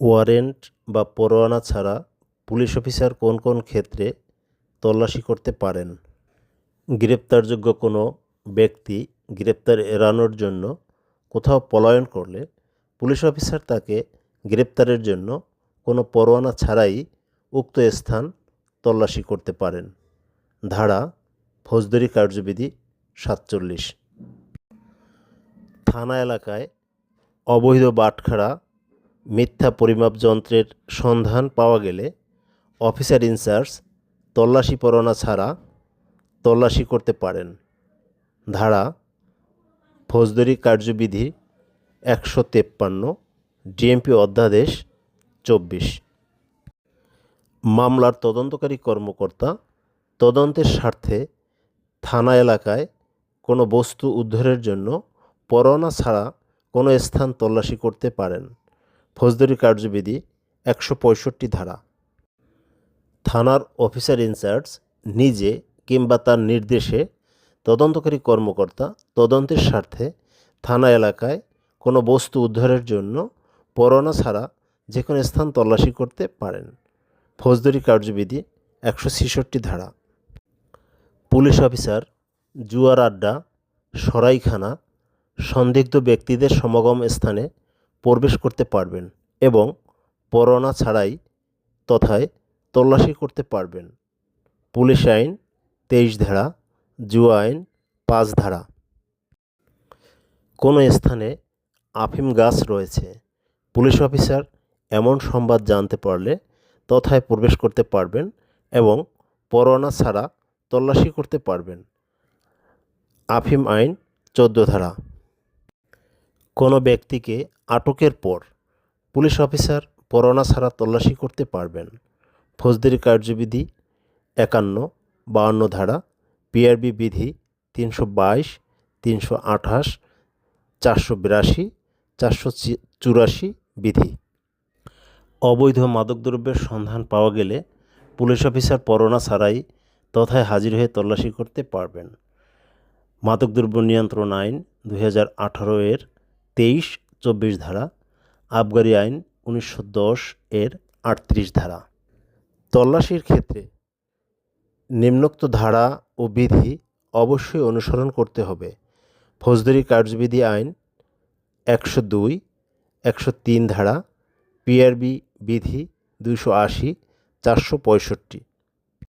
Warrant বা পরোয়ানা ছাড়া পুলিশ অফিসার কোন কোন ক্ষেত্রে তল্লাশি করতে পারেন? গ্রেপ্তারযোগ্য কোনো ব্যক্তি গ্রেপ্তার এড়ানোর জন্য কোথাও পলায়ন করলে পুলিশ অফিসার তাকে গ্রেপ্তারের জন্য কোনো পরোয়ানা ছাড়াই উক্ত স্থান তল্লাশি করতে পারেন। ধারা ফৌজদারি কার্যবিধি ৪৭। থানা এলাকায় অবৈধ বাটখারা, মিথ্যা পরিমাপ যন্ত্রের সন্ধান পাওয়া গেলে অফিসার ইনচার্জ তল্লাশি পরোয়ানা ছাড়া তল্লাশি করতে পারেন। ধারা ফৌজদারি কার্যবিধি ১৫৩, ডিএমপি অধ্যাদেশ ২৪। মামলার তদন্তকারী কর্মকর্তা তদন্তের স্বার্থে থানা এলাকায় কোনো বস্তু উদ্ধারের জন্য পরোয়ানা ছাড়া কোনো স্থান তল্লাশি করতে পারেন। ফৌজদারি কার্যবিধি ১৬৫ ধারা। থানার অফিসার ইনচার্জ নিজে কিংবা তার নির্দেশে তদন্তকারী কর্মকর্তা তদন্তের স্বার্থে থানা এলাকায় কোনো বস্তু উদ্ধারের জন্য পরোয়ানা ছাড়া যে কোনো স্থান তল্লাশি করতে পারেন। ফৌজদারি কার্যবিধি ১৬৬ ধারা। পুলিশ অফিসার জুয়ার আড্ডা, সরাইখানা, সন্দিগ্ধ ব্যক্তিদের সমাগম স্থানে প্রবেশ করতে পারবেন এবং পরোয়ানা ছাড়াই তথায় তল্লাশি করতে পারবেন। পুলিশ আইন ২৩ ধারা, জুয়া আইন ৫ ধারা। কোনো স্থানে আফিম গাছ রয়েছে, পুলিশ অফিসার এমন সংবাদ জানতে পারলে তথায় প্রবেশ করতে পারবেন এবং পরোয়ানা ছাড়া তল্লাশি করতে পারবেন। আফিম আইন ১৪ ধারা। কোনো ব্যক্তিকে আটকের পর পুলিশ অফিসার পরোয়ানা ছাড়া তল্লাশি করতে পারবেন। ফৌজদারি কার্যবিধি ৫১-৫২ ধারা, পিআরবি বিধি ৩২২, ৩২৮, ৪৮২, ৪৮৪ বিধি। অবৈধ মাদকদ্রব্যের সন্ধান পাওয়া গেলে পুলিশ অফিসার পরোয়ানা ছাড়াই তথায় হাজির হয়ে তল্লাশি করতে পারবেন। মাদকদ্রব্য নিয়ন্ত্রণ আইন ২০১৮ এর ২৩-২৪ ধারা, আবগারি আইন ১৯১০ এর ৩৮ ধারা। তল্লাশির ক্ষেত্রে নিম্নোক্ত ধারা ও বিধি অবশ্যই অনুসরণ করতে হবে। ফৌজদারি কার্যবিধি আইন ১০২, ১০৩ ধারা, পিআরবি বিধি ২৮০, ৪৬৫।